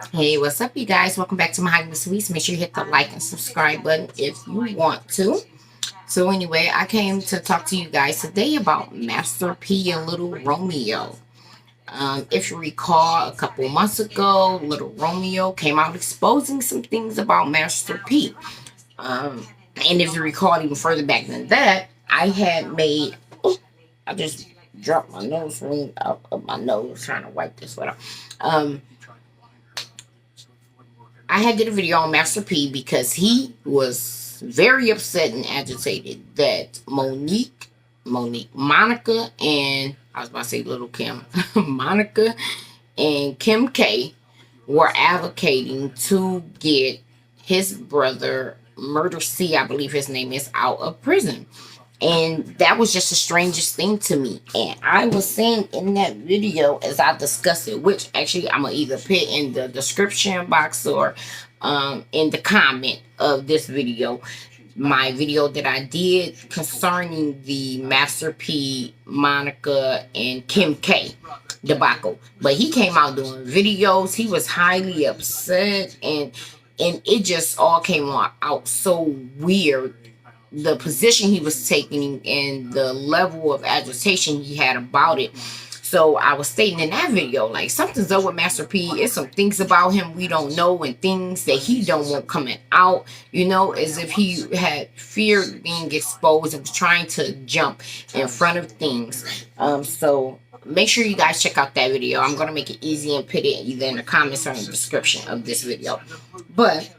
Hey, what's up, you guys? Welcome back to Mahogany Sweets. Make sure you hit the like and subscribe button if you want to. So, anyway, I came to talk to you guys today about Master P and Little Romeo. If you recall, a couple months ago, Little Romeo came out exposing some things about Master P. Um, and if you recall, even further back than that, I had made. Oh, I just dropped my nose ring out of my nose trying to wipe this one off. I had did a video on Master P because he was very upset and agitated that Monica, and I was about to say Little Kim, Monica and Kim K were advocating to get his brother, Murder C, I believe his name is, out of prison. And that was just the strangest thing to me. And I was saying in that video as I discussed it, which actually I'm going to either put in the description box or in the comment of this video, my video that I did concerning the Master P, Monica, and Kim K debacle. But he came out doing videos. He was highly upset, and it just all came out so weird, the position he was taking and the level of agitation he had about it. So I was stating in that video, like, something's up with Master P. It's some things about him we don't know and things that he don't want coming out, as if he had feared being exposed and was trying to jump in front of things. So make sure you guys check out that video. I'm going to make it easy and put it either in the comments or in the description of this video. But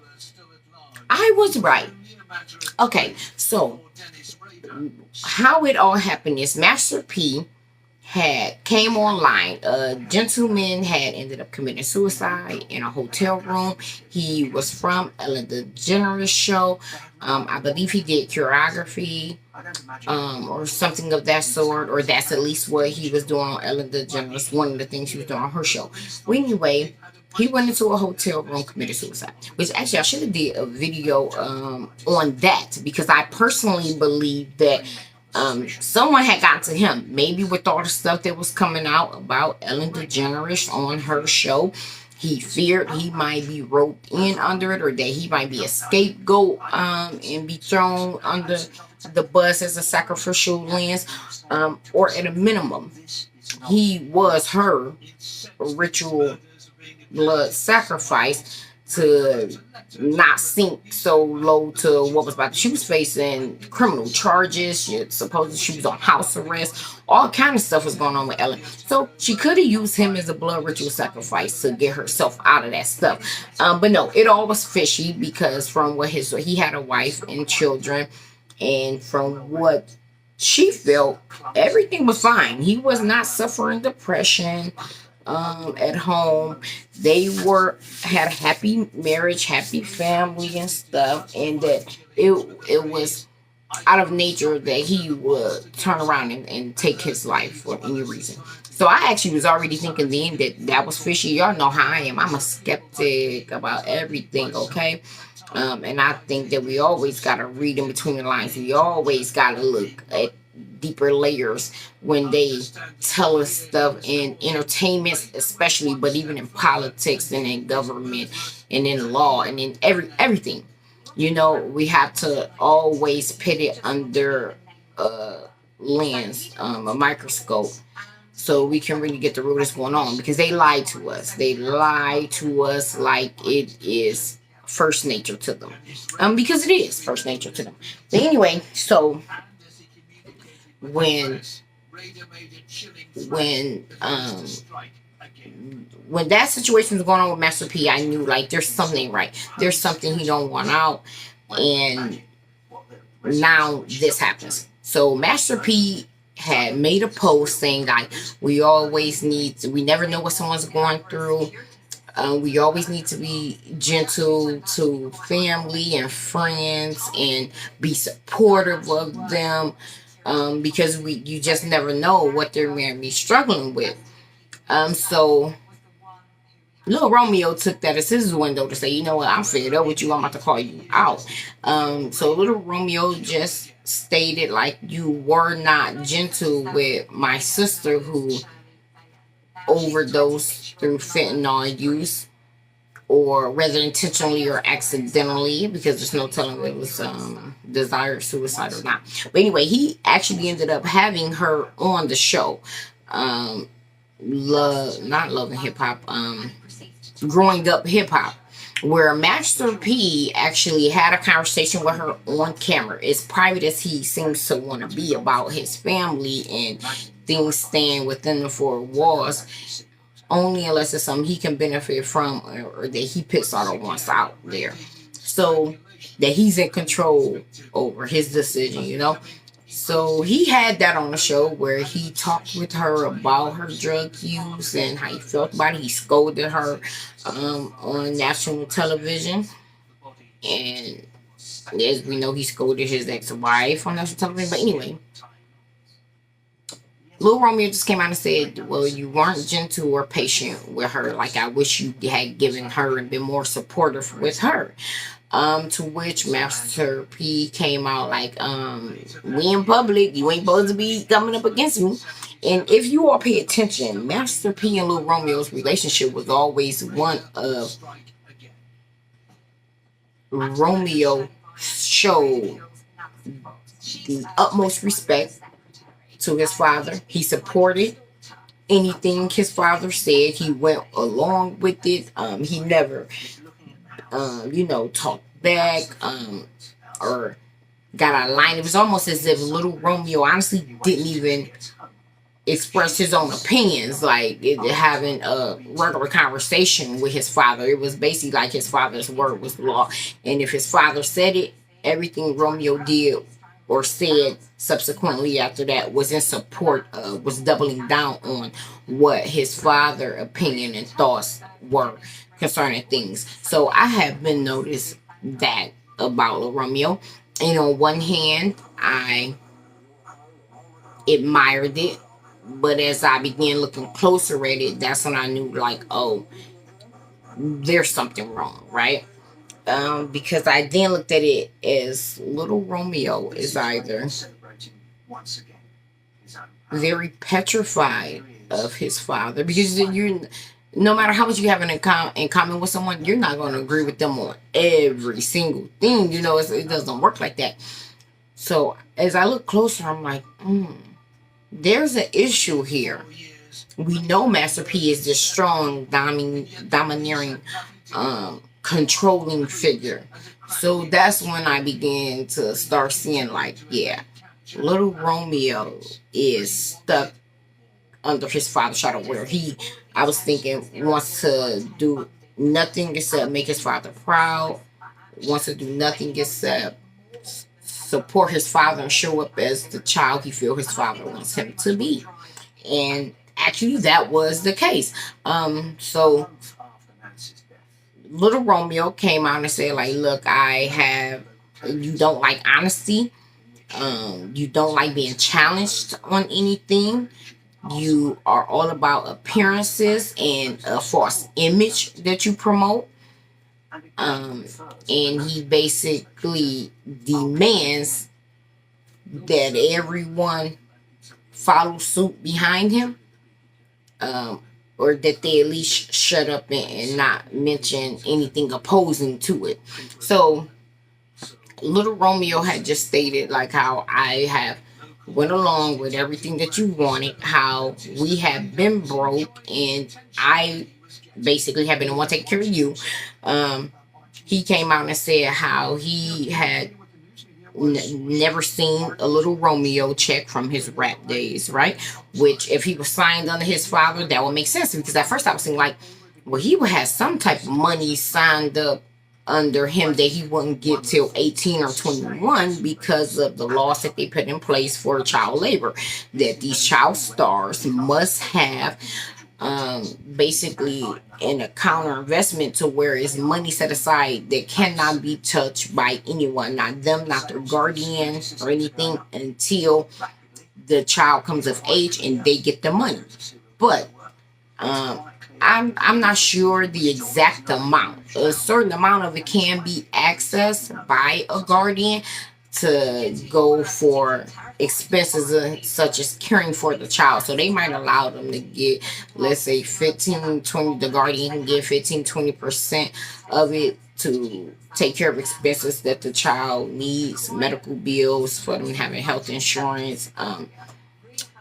I was right. Okay, so how it all happened is Master P had came online. A gentleman had ended up committing suicide in a hotel room. He was from Ellen DeGeneres show. I believe he did choreography, or something of that sort, or that's at least what he was doing on Ellen DeGeneres. One of the things she was doing on her show. Well, anyway, he went into a hotel room, committed suicide. Which actually I should have did a video on that, because I personally believe that someone had gotten to him, maybe with all the stuff that was coming out about Ellen DeGeneres on her show. He feared he might be roped in under it, or that he might be a scapegoat and be thrown under the bus as a sacrificial lens, or at a minimum, he was her ritual blood sacrifice to not sink so low to what was about. She was facing criminal charges. Supposedly she was on house arrest. All kind of stuff was going on with Ellen. So she could have used him as a blood ritual sacrifice to get herself out of that stuff. But no, it all was fishy, because from what he had a wife and children, and from what she felt, everything was fine. He was not suffering depression at home. They had a happy marriage, happy family and stuff, and that it was out of nature that he would turn around and take his life for any reason. So I actually was already thinking then that was fishy. Y'all know how I am. I'm a skeptic about everything, okay? And I think that we always got to read in between the lines. We always got to look at deeper layers when they tell us stuff in entertainment, especially, but even in politics and in government and in law and in everything. We have to always put it under a lens, a microscope, so we can really get the root of what's going on, because they lie to us. They lie to us like it is first nature to them, because it is first nature to them. But anyway, so when when um when that situation was going on with Master P, I knew, like, there's something right. There's something he don't want out, and now this happens. So Master P had made a post saying, like, we never know what someone's going through. We always need to be gentle to family and friends and be supportive of them, because you just never know what they're going to be struggling with. So little Romeo took that as his window to say, you know what, I'm fed up with you. I'm about to call you out. So little Romeo just stated, like, you were not gentle with my sister who overdosed through fentanyl use. or whether intentionally or accidentally, because there's no telling if it was desired suicide or not. But anyway, he actually ended up having her on the show. Not Love and Hip Hop, Growing Up Hip Hop, where Master P actually had a conversation with her on camera, as private as he seems to want to be about his family and things staying within the four walls, only unless it's something he can benefit from, or that he puts out or wants out there. So that he's in control over his decision, you know? So he had that on the show where he talked with her about her drug use and how he felt about it. He scolded her on national television. And as we know, he scolded his ex-wife on national television. But anyway, Lil Romeo just came out and said, well, you weren't gentle or patient with her. Like, I wish you had given her and been more supportive with her. To which Master P came out like, we in public, you ain't supposed to be coming up against me. And if you all pay attention, Master P and Lil Romeo's relationship was always one of Romeo showed the utmost respect to his father. He supported anything his father said. He went along with it. He never, talked back or got out of line. It was almost as if little Romeo honestly didn't even express his own opinions, like having a regular conversation with his father. It was basically like his father's word was law. And if his father said it, everything Romeo did or said subsequently after that was in support of, was doubling down on what his father's opinion and thoughts were concerning things. So I have been noticed that about Lil Romeo. And on one hand, I admired it, but as I began looking closer at it, that's when I knew, like, oh, there's something wrong, right? Because I then looked at it as little Romeo is either very petrified of his father, because you're, no matter how much you have in common with someone, you're not going to agree with them on every single thing. It doesn't work like that. So as I look closer, I'm like, there's an issue here. We know Master P is this strong, domineering, controlling figure. So that's when I began to start seeing, like, yeah, little Romeo is stuck under his father's shadow, where I was thinking, wants to do nothing except make his father proud, wants to do nothing except support his father and show up as the child he feels his father wants him to be. And actually that was the case. So little Romeo came out and said, like, look, you don't like honesty. You don't like being challenged on anything. You are all about appearances and a false image that you promote. And he basically demands that everyone follow suit behind him, or that they at least shut up and not mention anything opposing to it. So little Romeo had just stated, like, how I have went along with everything that you wanted, how we have been broke, and I basically have been the one taking care of you. He came out and said how he had never seen a little Romeo check from his rap days, right? Which, if he was signed under his father, that would make sense, because at first I was thinking, like, well, he would have some type of money signed up under him that he wouldn't get till 18 or 21, because of the laws that they put in place for child labor, that these child stars must have basically an account or investment to where it's money set aside that cannot be touched by anyone, not them, not their guardian or anything, until the child comes of age and they get the money. But I'm not sure the exact amount. A certain amount of it can be accessed by a guardian. to go for expenses such as caring for the child. So they might allow them to get, let's say, 15, 20. The guardian can get 15, 20% of it to take care of expenses that the child needs, medical bills, for them having health insurance,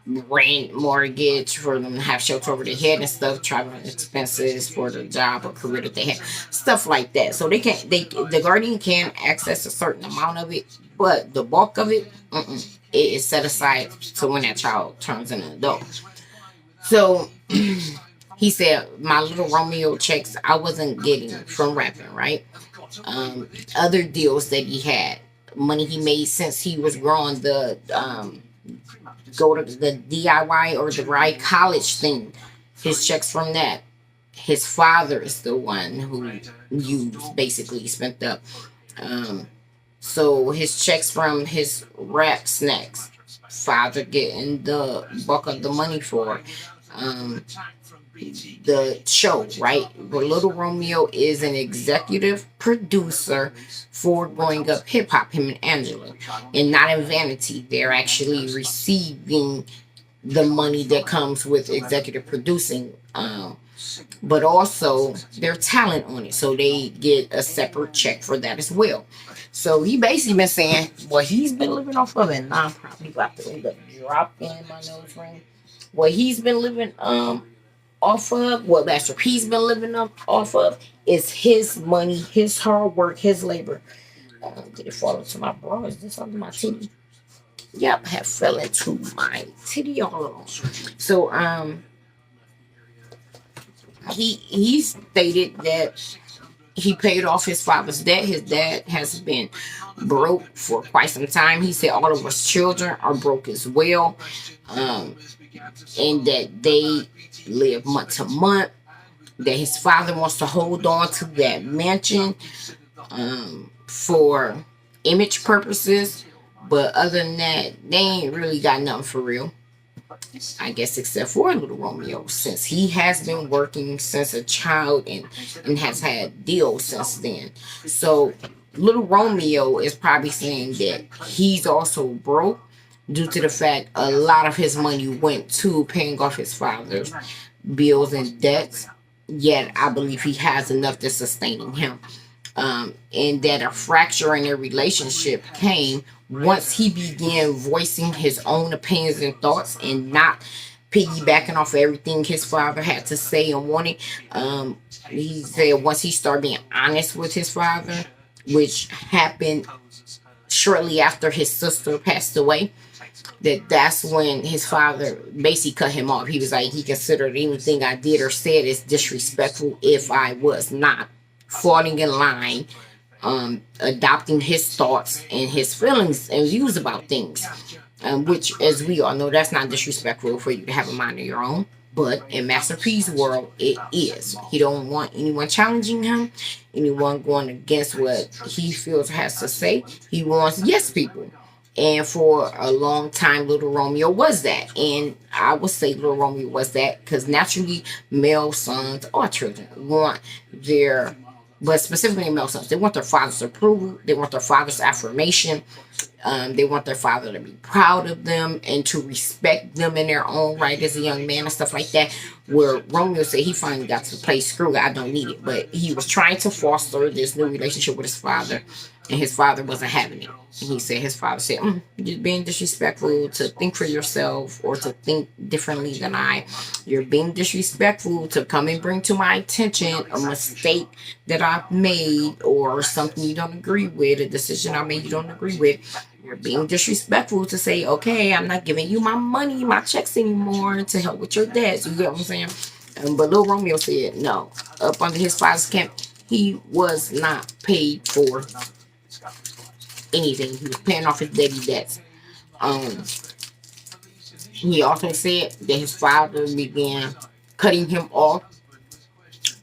rent, mortgage, for them to have shelter over their head and stuff, traveling expenses for the job or career that they have, stuff like that. So the guardian can access a certain amount of it, but the bulk of it, it is set aside to when that child turns an adult. So he said, my little Romeo checks I wasn't getting from rapping, right? Other deals that he had, money he made since he was growing, the go to the DIY or the right college thing, his checks from that. His father is the one who used, basically spent up. So his checks from his rap snacks, father getting the bulk of the money for. The show, right? Where Little Romeo is an executive producer for Growing Up Hip Hop, him and Angela. And not in vanity, they're actually receiving the money that comes with executive producing. But also their talent on it. So they get a separate check for that as well. So he basically been saying what he's been living off of, and I'm probably about to end up dropping my nose ring. What he's been living off of, what Master P's been living off of, is his money, his hard work, his labor. Did it fall into my bra? Is this under my titty? Yep, have fell into my titty all along. So he stated that he paid off his father's debt. His dad has been broke for quite some time. He said all of his children are broke as well, and that they live month to month. That his father wants to hold on to that mansion for image purposes, but other than that, they ain't really got nothing for real. I guess except for Little Romeo, since he has been working since a child and has had deals since then. So Little Romeo is probably saying that he's also broke due to the fact a lot of his money went to paying off his father's bills and debts. Yet I believe he has enough to sustaining him. And that a fracture in their relationship came once he began voicing his own opinions and thoughts and not piggybacking off of everything his father had to say and wanted. He said once he started being honest with his father, which happened shortly after his sister passed away, that's when his father basically cut him off. He was like, he considered anything I did or said as disrespectful if I was not falling in line, adopting his thoughts and his feelings and views about things, which, as we all know, that's not disrespectful for you to have a mind of your own. But in Master P's world, it is. He don't want anyone challenging him, anyone going against what he feels has to say. He wants yes people. And for a long time, Little Romeo was that. And I would say Little Romeo was that because naturally, male sons or children want their, but specifically male sons, they want their father's approval. They want their father's affirmation. They want their father to be proud of them and to respect them in their own right as a young man and stuff like that. Where Romeo said he finally got to the place, screw it, I don't need it. But he was trying to foster this new relationship with his father, and his father wasn't having it. And he said, his father said, you're being disrespectful to think for yourself or to think differently than I. You're being disrespectful to come and bring to my attention a mistake that I've made or something you don't agree with, a decision I made you don't agree with. You're being disrespectful to say, okay, I'm not giving you my money, my checks anymore to help with your debts. You get what I'm saying? But Lil Romeo said, no. Up under his father's camp, he was not paid for anything. He was paying off his daddy debts. He also said that his father began cutting him off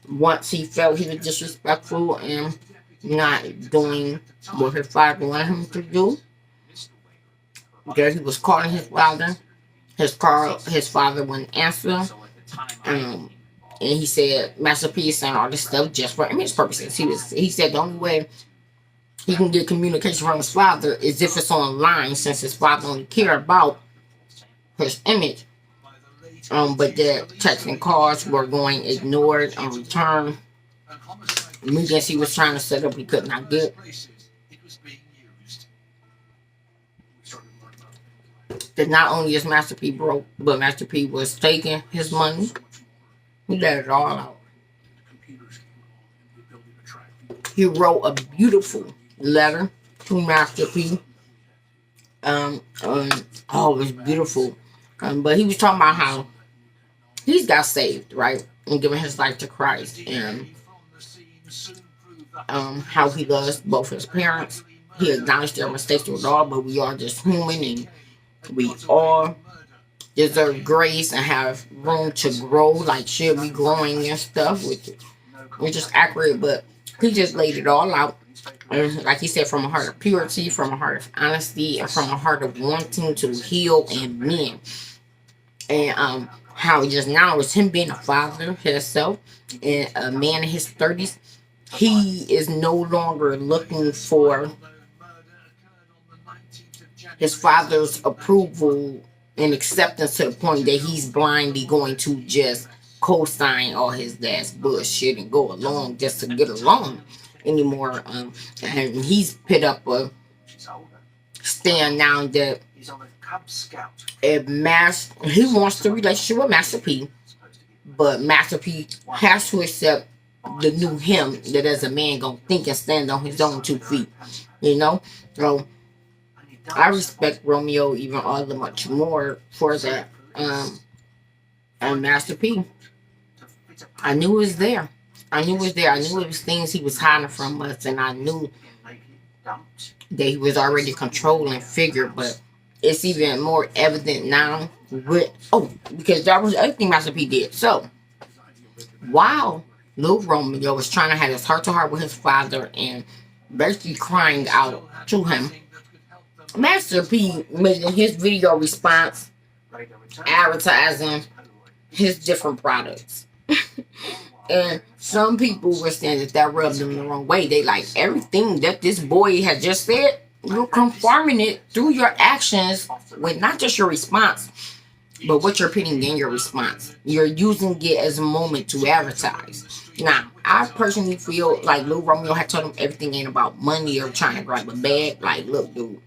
once he felt he was disrespectful and not doing what his father wanted him to do. That he was calling his father. His father wouldn't answer. And he said Master P is saying all this stuff just for image purposes. He said the only way he can get communication from his father is if it's online, since his father only care about his image. But the texts and calls were going ignored and returned. Meetings he was trying to set up, he could not get. That not only is Master P broke, but Master P was taking his money. He let it all out. He wrote a beautiful letter to Master P. Oh, it was beautiful. But he was talking about how he's got saved, right? And given his life to Christ. And how he loves both his parents. He acknowledged their mistakes with all, but we are just human and we all deserve grace and have room to grow, like should be growing and stuff, which is accurate, but he just laid it all out. And like he said, from a heart of purity, from a heart of honesty, and from a heart of wanting to heal and mend. And how just now is him being a father himself and a man in his 30s. He is no longer looking for his father's approval and acceptance to the point that he's blindly going to just co-sign all his dad's bullshit and go along just to get along anymore. And he's put up a stand now that he wants the relationship with Master P, but Master P has to accept the new him that as a man gonna think and stand on his own 2 feet, you know. So I respect Romeo even all the much more for that. And Master P, I knew it was there. I knew it was there. I knew it was things he was hiding from us, and I knew that he was already controlling figure, but it's even more evident now with because that was the other thing Master P did. So while Lil Romeo was trying to have his heart to heart with his father and basically crying out to him, Master P made his video response advertising his different products. And some people were saying that rubbed them the wrong way. They like everything that this boy had just said, you're confirming it through your actions with not just your response, but what you're putting in your response. You're using it as a moment to advertise. Now, I personally feel like Lil Romeo had told him everything ain't about money or trying to grab a bag. Like, look, dude,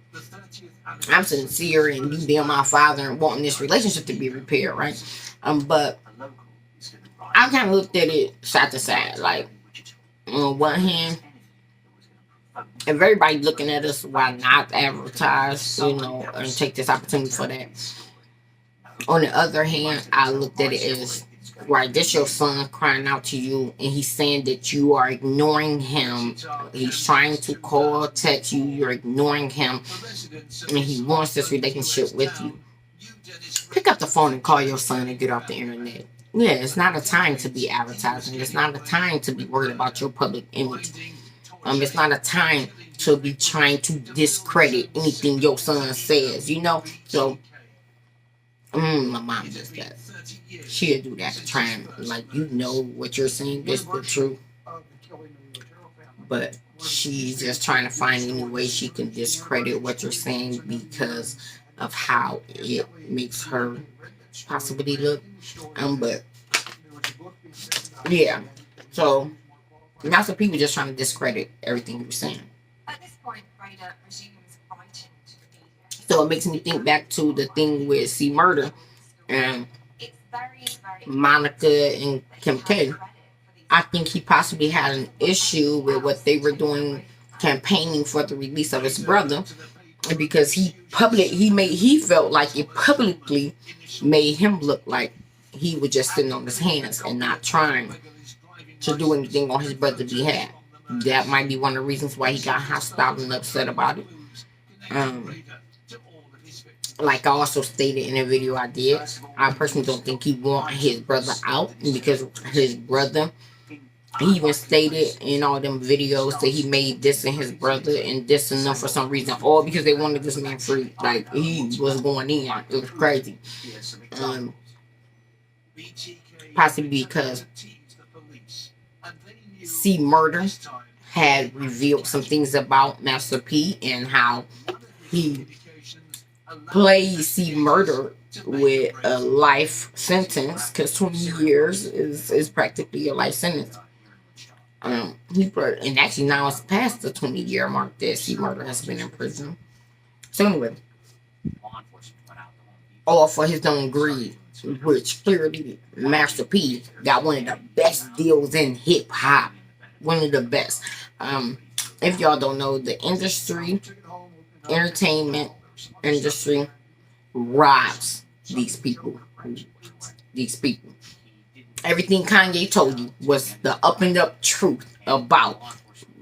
I'm sincere in you being my father and wanting this relationship to be repaired, right? But I kind of looked at it side to side. Like, on one hand, if everybody looking at us, why not advertise, and take this opportunity for that? On the other hand, I looked at it as, right, this your son crying out to you, and he's saying that you are ignoring him. He's trying to call, text you, you're ignoring him, and he wants this relationship with you. Pick up the phone and call your son and get off the internet. Yeah, it's not a time to be advertising. It's not a time to be worried about your public image. It's not a time to be trying to discredit anything your son says, So, my mom does that. She'll do that, trying, like, what you're saying is the truth. But she's just trying to find any way she can discredit what you're saying because of how it makes her possibly look. But yeah, so lots of people just trying to discredit everything you're saying. At this point, Raider resumes writing to the media. So it makes me think back to the thing with C Murder and Monica and Kim K. I think he possibly had an issue with what they were doing, campaigning for the release of his brother, because he felt like it publicly made him look like he was just sitting on his hands and not trying to do anything on his brother's behalf. That might be one of the reasons why he got hostile and upset about it. Like I also stated in a video I did, I personally don't think he want his brother out because his brother, he even stated in all them videos that he made this and his brother and this and them for some reason, all because they wanted this man free. Like, he was going in. It was crazy. Possibly because C Murder had revealed some things about Master P and how he plays see murder with a life sentence, because 20 years is practically a life sentence. And actually now it's past the 20-year mark that C murder has been in prison. So anyway, all for his own greed, which clearly Master P got one of the best deals in hip hop. One of the best. Um, if y'all don't know, the industry, entertainment industry, robs these people. These people. Everything Kanye told you was the up and up truth about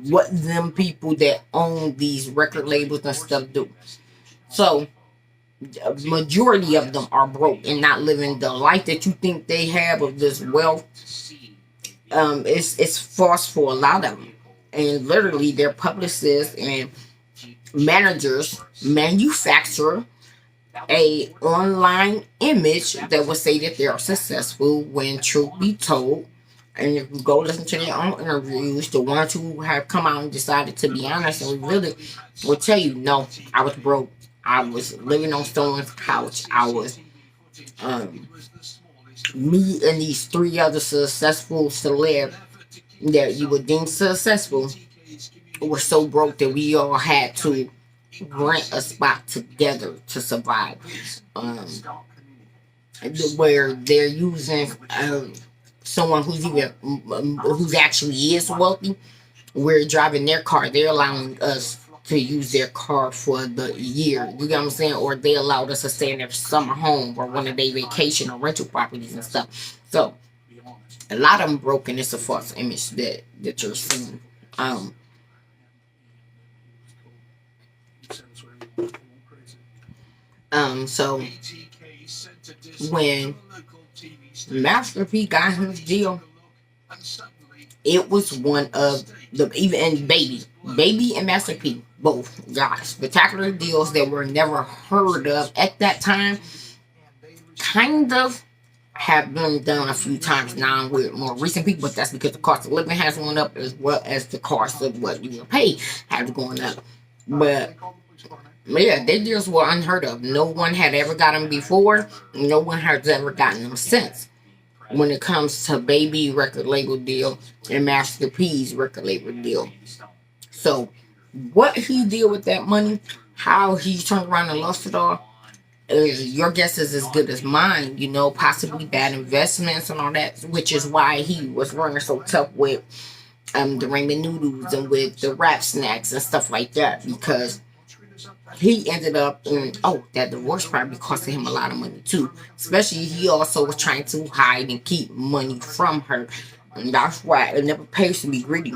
what them people that own these record labels and stuff do. So majority of them are broke and not living the life that you think they have of this wealth. It's false for a lot of them, and literally their publicists and managers manufacture a online image that would say that they are successful when truth be told. And if you go listen to their own interviews, the ones who have come out and decided to be honest and reveal it will tell you, no, I was broke. I was living on someone's couch. I was, me and these three other successful celeb that you would deem successful were so broke that we all had to rent a spot together to survive. Um, where they're using someone who's actually is wealthy. We're driving their car. They're allowing us to use their car for the year. You get what I'm saying? Or they allowed us to stay in their summer home or one of their vacation or rental properties and stuff. So a lot of them broken. It's a false image that you're seeing. So when Master P got his deal, it was one of the even and Baby and Master P both got spectacular deals that were never heard of at that time. Kind of have been done a few times now with more recent people, but that's because the cost of living has gone up as well as the cost of what you will pay has gone up. But yeah, their deals were unheard of. No one had ever gotten them before. No one has ever gotten them since. When it comes to Baby record label deal and Master P's record label deal. So what he did with that money, how he turned around and lost it all, your guess is as good as mine. You know, possibly bad investments and all that, which is why he was running so tough with the ramen noodles and with the rap snacks and stuff like that, because he ended up in, that divorce probably costing him a lot of money too. Especially he also was trying to hide and keep money from her. And that's why it never pays to be greedy.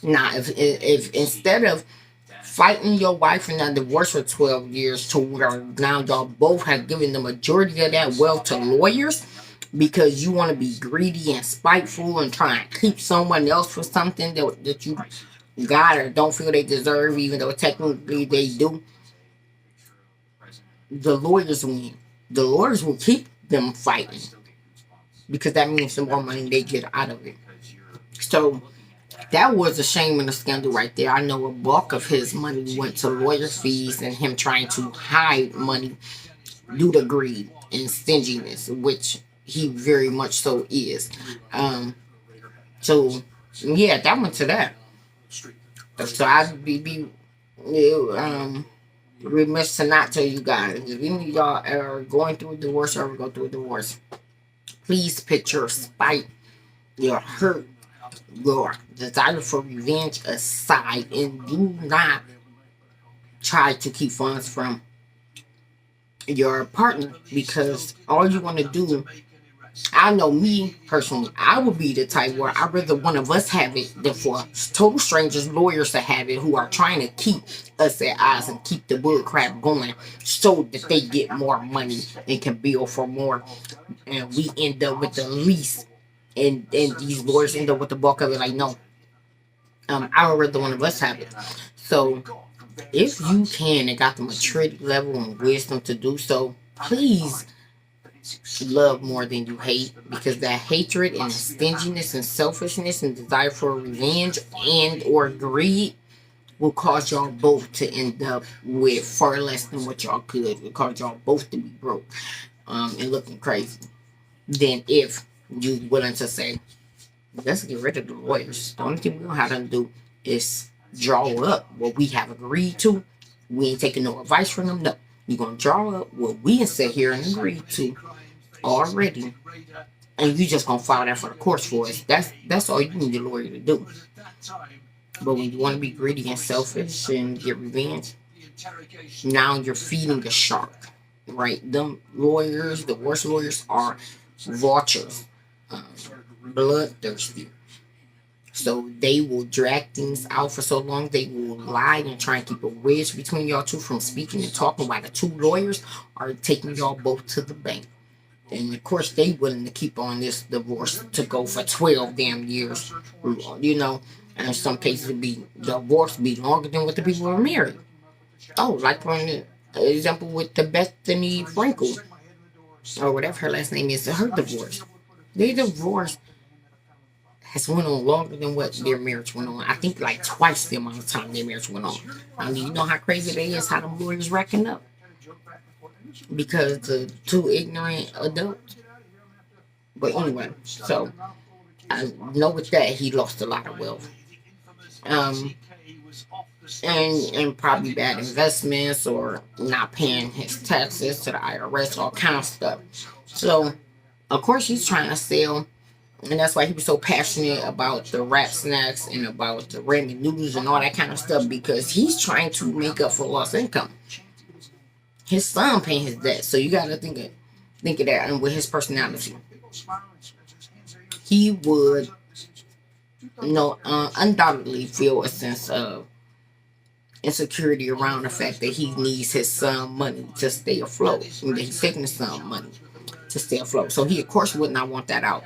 Now, if instead of fighting your wife in that divorce for 12 years to where now y'all both have given the majority of that wealth to lawyers because you want to be greedy and spiteful and try and keep someone else for something that you got or don't feel they deserve, even though technically they do, the lawyers win. The lawyers will keep them fighting because that means the more money they get out of it. So that was a shame and a scandal right there. I know a bulk of his money went to lawyer fees and him trying to hide money due to greed and stinginess, which he very much so is. So yeah, that went to that. So I'd be remiss to not tell you guys, if any of y'all are going through a divorce or ever go through a divorce, please put your spite, your hurt, your desire for revenge aside, and do not try to keep funds from your partner, because all you want to do, I know me personally, I would be the type where I'd rather one of us have it than for total strangers, lawyers to have it, who are trying to keep us at odds and keep the bull crap going so that they get more money and can bill for more, and we end up with the least, and these lawyers end up with the bulk of it. Like, no, I would rather one of us have it. So if you can and got the maturity level and wisdom to do so, please love more than you hate, because that hatred and stinginess and selfishness and desire for revenge and or greed will cause y'all both to end up with far less than what y'all could. It will cause y'all both to be broke and looking crazy than if you willing to say, let's get rid of the lawyers. The only thing we don't have to do is draw up what we have agreed to. We ain't taking no advice from them. No. You're going to draw up what we have sit here and agreed to already. And you just going to file that for the courts for us. That's all you need a lawyer to do. But when you want to be greedy and selfish and get revenge, now you're feeding the shark. Right? Them lawyers, the worst lawyers, are vultures. Bloodthirsty. So they will drag things out for so long. They will lie and try and keep a wedge between y'all two from speaking and talking, while the two lawyers are taking y'all both to the bank. And of course, they willing to keep on this divorce to go for 12 damn years. You know, and in some cases, the divorce be longer than what the people were married. Oh, like for an example with the Bethany Frankel, or whatever her last name is, her divorce. Their divorce has went on longer than what their marriage went on. I think like twice the amount of time their marriage went on. I mean, you know how crazy that is, how the lawyers racking up. Because the two ignorant adults. But anyway, so I know with that he lost a lot of wealth. And probably bad investments or not paying his taxes to the IRS, all kind of stuff. So of course he's trying to sell. And that's why he was so passionate about the rap snacks and about the ramen noodles and all that kind of stuff, because he's trying to make up for lost income. His son paying his debt, so you got to think of that. And with his personality, he would, undoubtedly feel a sense of insecurity around the fact that he needs his son money to stay afloat, and that he's taking his son money to stay afloat. So he, of course, would not want that out.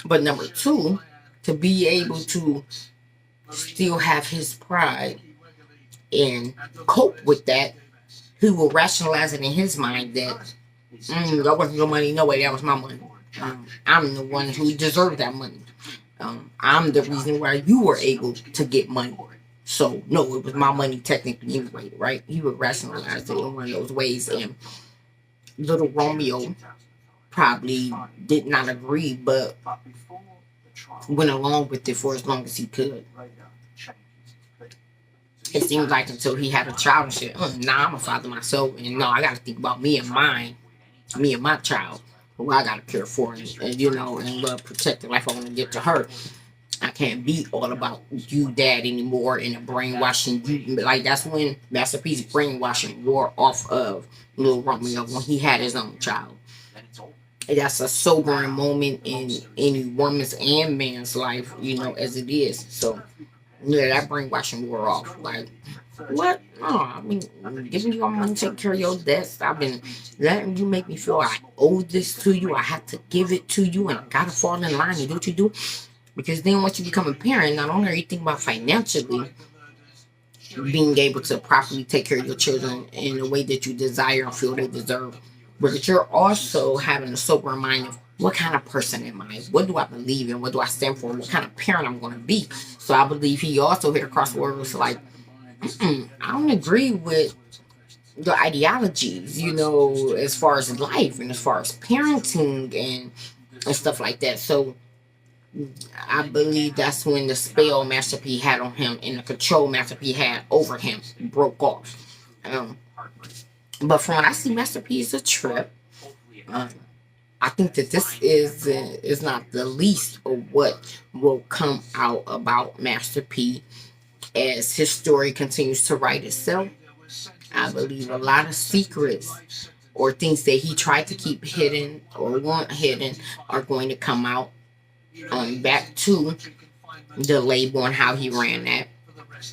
But number two, to be able to still have his pride and cope with that, he will rationalize it in his mind that that wasn't your money, no way, that was my money. I'm the one who deserved that money. I'm the reason why you were able to get money. So no, it was my money technically anyway, right? He would rationalize it in one of those ways, and little Romeo probably did not agree, but went along with it for as long as he could. It seemed like until he had a child and said, I'm a father myself, and no, I got to think about me and mine, me and my child, who I got to care for, and love, protect the life I want to give to her. I can't be all about you, dad, anymore, and the brainwashing you. Like, that's when Master P's brainwashing wore off of little Romeo, when he had his own child. That's a sobering moment in any woman's and man's life, as it is. So, yeah, that brainwashing wore off. Like, what? No, I've been giving you all money to take care of your debts. I've been letting you make me feel I owe this to you. I have to give it to you, and I gotta fall in line and do what you do. Because then once you become a parent, not only are you thinking about financially being able to properly take care of your children in a way that you desire and feel they deserve, but you're also having a sober mind of, what kind of person am I? What do I believe in? What do I stand for? What kind of parent I'm going to be? So I believe he also hit across the words like, I don't agree with the ideologies, as far as life and as far as parenting and stuff like that. So I believe that's when the spell Master P had on him and the control Master P had over him broke off. But from what I see, Master P is a trip. I think that this is not the least of what will come out about Master P as his story continues to write itself. I believe a lot of secrets or things that he tried to keep hidden or want hidden are going to come out. Back to the label and how he ran that.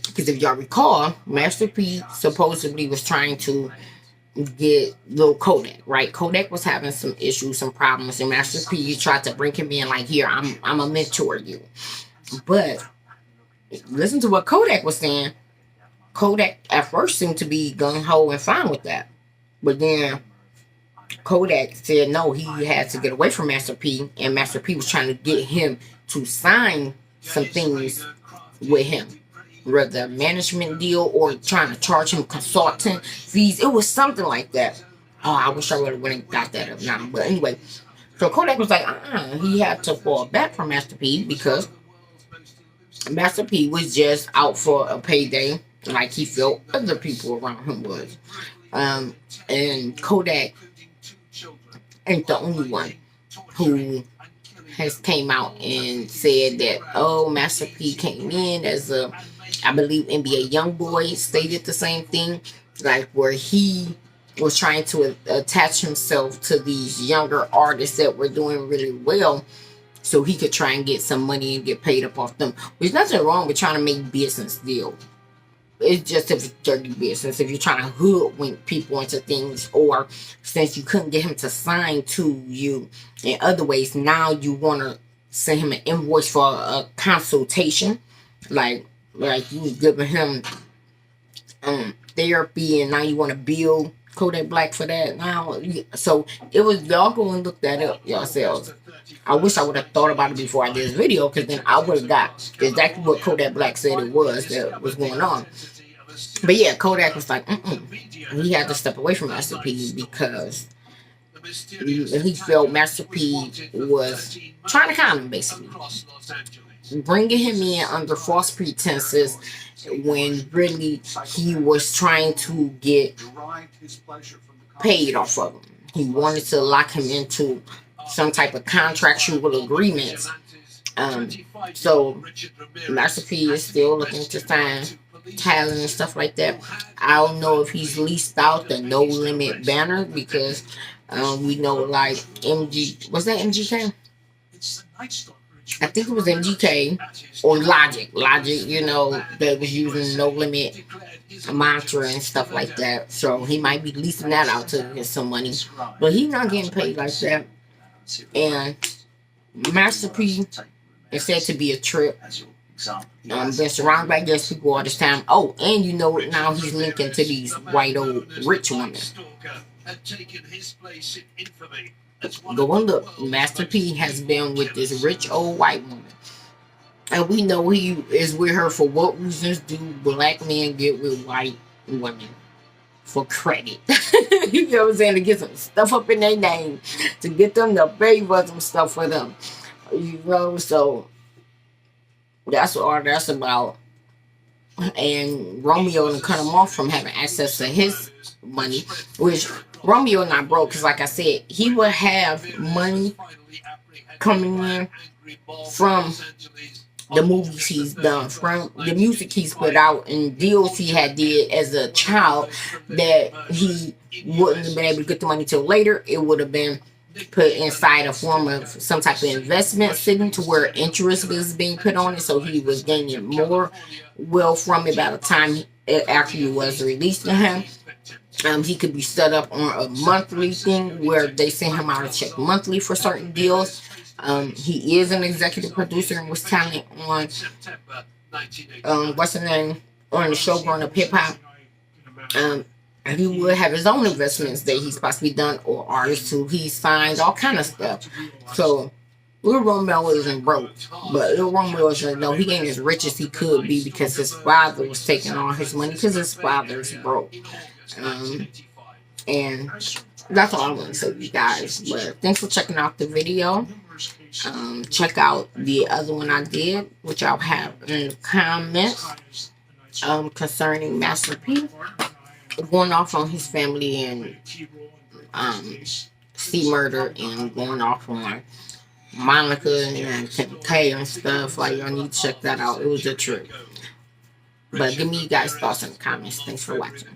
Because if y'all recall, Master P supposedly was trying to get little Kodak, right? Kodak was having some issues, some problems, and Master P tried to bring him in like, here, I'm a mentor you. But listen to what Kodak was saying. Kodak at first seemed to be gung-ho and fine with that. But then Kodak said no, he had to get away from Master P, and Master P was trying to get him to sign some things with him, whether a management deal or trying to charge him consultant fees. It was something like that. Oh, I wish I would have went and got that up now. But anyway, so Kodak was like, he had to fall back from Master P because Master P was just out for a payday, like he felt other people around him was. And Kodak ain't the only one who has came out and said that, oh, Master P came in as a, I believe NBA YoungBoy stated the same thing, like where he was trying to attach himself to these younger artists that were doing really well so he could try and get some money and get paid up off them. There's nothing wrong with trying to make business deals. It's just if it's dirty business, if you're trying to hoodwink people into things, or since you couldn't get him to sign to you in other ways, now you want to send him an invoice for a consultation, like you giving him therapy, and now you want to bill Kodak Black for that now. So it was, y'all go and look that up yourselves. I wish I would have thought about it before I did this video, because then I would have got exactly what Kodak Black said it was that was going on. But yeah, Kodak was like, he had to step away from Master P because he felt Master P was trying to con him, basically, bringing him in under false pretenses when really he was trying to get paid off of him. He wanted to lock him into some type of contractual agreements. So Master P is still looking to sign talent and stuff like that. I don't know if he's leased out the No Limit banner, because we know, like, was that MGK? I think it was MGK or Logic, that was using No Limit mantra and stuff like that. So he might be leasing that out to get some money, but he's not getting paid like that. And Master P is said to be a trip. Been surrounded by guest people all this time. Oh, and now he's linking to these white old rich women. Go and look. Master P has been with this rich old white woman, and we know he is with her for what reasons do black men get with white women? For credit. You know what I'm saying? To get some stuff up in their name, to get them to pay for some stuff for them. So that's all that's about. And Romeo cut him off from having access to his money, which Romeo not broke, because like I said, he would have money coming in from the movies he's done, from the music he's put out, and deals he had did as a child that he wouldn't have been able to get the money till later. It would have been put inside a form of some type of investment sitting to where interest was being put on it, so he was gaining more wealth from it by the time it actually was released to him. He could be set up on a monthly thing where they send him out a check monthly for certain deals. He is an executive producer and was talent on what's the name, on the show Growing Up Hip Hop. And he would have his own investments that he's possibly done, or artists who he signed, all kind of stuff. So Lil Romeo isn't broke, but Lil Romeo is, he ain't as rich as he could be because his father was taking all his money because his father's broke. And that's all I want to say to you guys. But thanks for checking out the video. Check out the other one I did, which I'll have in the comments, concerning Master P going off on his family and C murder, and going off on Monica and K and stuff. Like, y'all need to check that out. It was a trip. But give me you guys thoughts in the comments. Thanks for watching.